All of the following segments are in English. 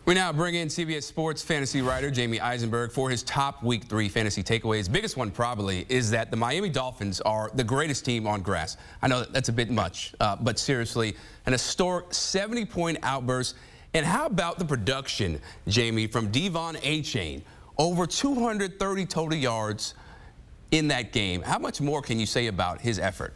We now bring in CBS Sports fantasy writer Jamey Eisenberg for his top Week 3 fantasy takeaways. Biggest one probably is that the Miami Dolphins are the greatest team on grass. I know that's a bit much, but seriously, an historic 70-point outburst. And how about the production, Jamey, from Devon Achane? Over 230 total yards in that game. How much more can you say about his effort?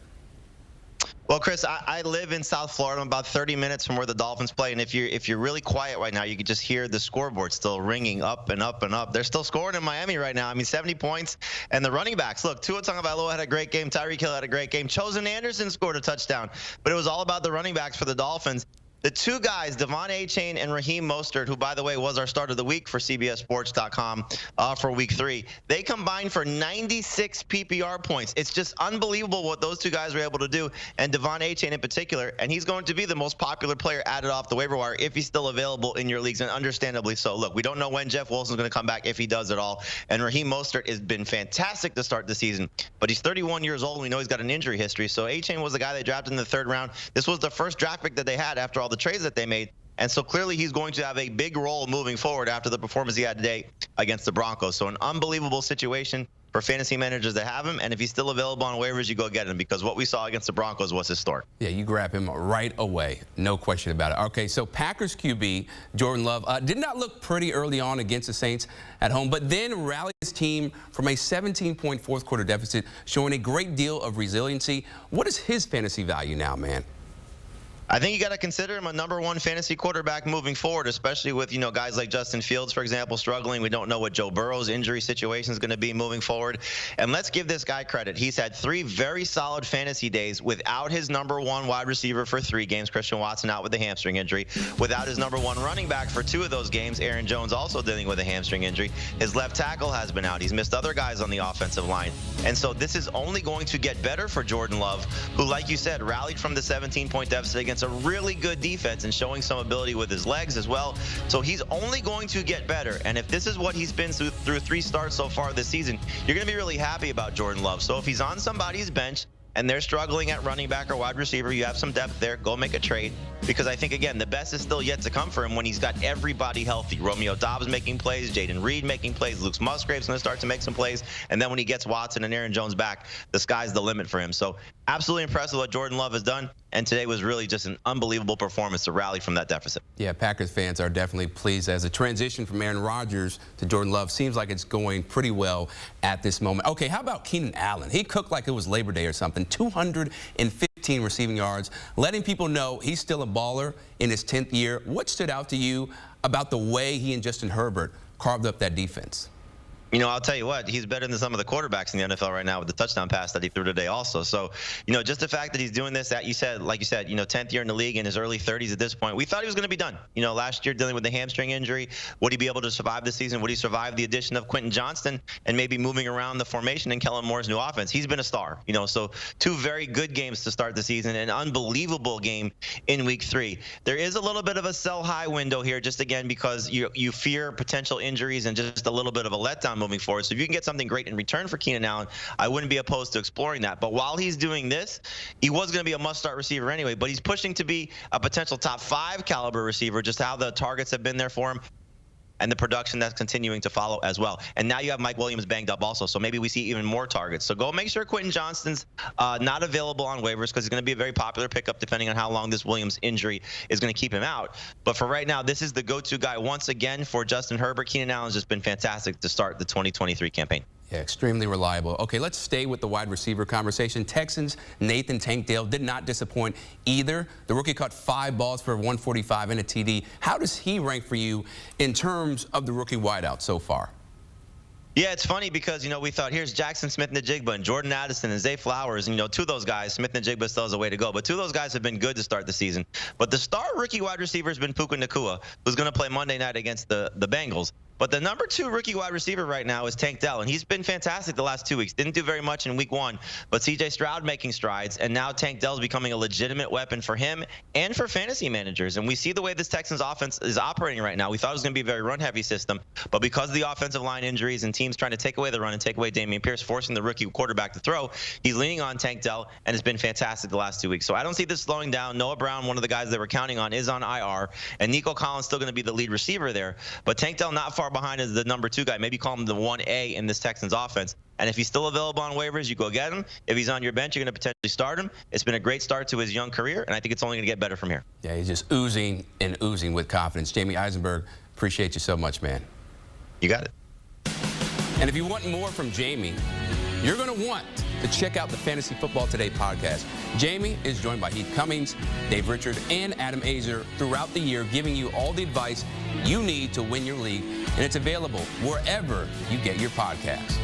Well, Chris, I live in South Florida. I'm about 30 minutes from where the Dolphins play, and if you're really quiet right now, you can just hear the scoreboard still ringing up and up and up. They're still scoring in Miami right now. I mean, 70 points, and the running backs. Look, Tua Tagovailoa had a great game. Tyreek Hill had a great game. Chosen Anderson scored a touchdown, but it was all about the running backs for the Dolphins. The two guys, Devon Achane and Raheem Mostert, who, by the way, was our start of the week for CBSSports.com for Week 3, they combined for 96 PPR points. It's just unbelievable what those two guys were able to do, and Devon Achane in particular, and he's going to be the most popular player added off the waiver wire if he's still available in your leagues, and understandably so. Look, we don't know when Jeff Wilson's going to come back, if he does at all, and Raheem Mostert has been fantastic to start the season, but he's 31 years old, and we know he's got an injury history, so Achane was the guy they drafted in the 3rd round. This was the first draft pick that they had after all the trades that they made, and so clearly he's going to have a big role moving forward after the performance he had today against the Broncos. So an unbelievable situation for fantasy managers that have him, and if he's still available on waivers, you go get him, because what we saw against the Broncos was historic. Yeah, you grab him right away, no question about it. Okay, so Packers QB Jordan Love did not look pretty early on against the Saints at home, but then rallied his team from a 17-point fourth-quarter deficit, showing a great deal of resiliency. What is his fantasy value now, man? I think you got to consider him a #1 fantasy quarterback moving forward, especially with, guys like Justin Fields, for example, struggling. We don't know what Joe Burrow's injury situation is going to be moving forward. And let's give this guy credit. He's had 3 very solid fantasy days without his #1 wide receiver for 3 games, Christian Watson out with a hamstring injury, without his #1 running back for 2 of those games, Aaron Jones also dealing with a hamstring injury. His left tackle has been out. He's missed other guys on the offensive line. And so this is only going to get better for Jordan Love, who, like you said, rallied from the 17-point deficit against a really good defense and showing some ability with his legs as well. So he's only going to get better. And if this is what he's been through 3 starts so far this season, you're going to be really happy about Jordan Love. So if he's on somebody's bench and they're struggling at running back or wide receiver, you have some depth there, go make a trade. Because I think, again, the best is still yet to come for him when he's got everybody healthy. Romeo Doubs making plays, Jaden Reed making plays, Luke Musgrave's going to start to make some plays. And then when he gets Watson and Aaron Jones back, the sky's the limit for him. So absolutely impressed with what Jordan Love has done. And today was really just an unbelievable performance to rally from that deficit. Yeah, Packers fans are definitely pleased as a transition from Aaron Rodgers to Jordan Love seems like it's going pretty well at this moment. Okay, how about Keenan Allen? He cooked like it was Labor Day or something. 215 receiving yards, letting people know he's still a baller in his 10th year. What stood out to you about the way he and Justin Herbert carved up that defense? I'll tell you what, he's better than some of the quarterbacks in the NFL right now with the touchdown pass that he threw today also. So, just the fact that he's doing this, like you said, 10th year in the league in his early 30s at this point, we thought he was going to be done. Last year dealing with the hamstring injury, would he be able to survive this season? Would he survive the addition of Quentin Johnston and maybe moving around the formation in Kellen Moore's new offense? He's been a star, so 2 very good games to start the season, an unbelievable game in Week 3. There is a little bit of a sell high window here, just again, because you fear potential injuries and just a little bit of a letdown moving forward. So if you can get something great in return for Keenan Allen, I wouldn't be opposed to exploring that. But while he's doing this, he was going to be a must-start receiver anyway, but he's pushing to be a potential top 5 caliber receiver, just how the targets have been there for him and the production that's continuing to follow as well. And now you have Mike Williams banged up also, so maybe we see even more targets. So go make sure Quentin Johnston's not available on waivers, because he's going to be a very popular pickup depending on how long this Williams injury is going to keep him out. But for right now, this is the go-to guy once again for Justin Herbert. Keenan Allen's just been fantastic to start the 2023 campaign. Yeah, extremely reliable. Okay, let's stay with the wide receiver conversation. Texans' Nathan Tank Dell did not disappoint either. The rookie caught 5 balls for 145 and a TD. How does he rank for you in terms of the rookie wideout so far? Yeah, it's funny because, we thought here's Jackson Smith-Njigba and Jordan Addison and Zay Flowers. And, 2 of those guys, Smith-Njigba still has a way to go, but 2 of those guys have been good to start the season. But the star rookie wide receiver has been Puka Nacua, who's going to play Monday night against the Bengals. But the number 2 rookie wide receiver right now is Tank Dell, and he's been fantastic the last 2 weeks. Didn't do very much in week 1, but C.J. Stroud making strides, and now Tank Dell's becoming a legitimate weapon for him and for fantasy managers. And we see the way this Texans offense is operating right now. We thought it was going to be a very run-heavy system, but because of the offensive line injuries and teams trying to take away the run and take away Dameon Pierce, forcing the rookie quarterback to throw, he's leaning on Tank Dell, and it's been fantastic the last 2 weeks. So I don't see this slowing down. Noah Brown, one of the guys they were counting on, is on IR, and Nico Collins still going to be the lead receiver there. But Tank Dell not far behind as the number 2 guy. Maybe call him the 1A in this Texans offense. And if he's still available on waivers, you go get him. If he's on your bench, you're going to potentially start him. It's been a great start to his young career, and I think it's only going to get better from here. Yeah, he's just oozing and oozing with confidence. Jamey Eisenberg, appreciate you so much, man. You got it. And if you want more from Jamey, you're going to want to check out the Fantasy Football Today podcast. Jamey is joined by Heath Cummings, Dave Richard, and Adam Azer throughout the year, giving you all the advice you need to win your league. And it's available wherever you get your podcasts.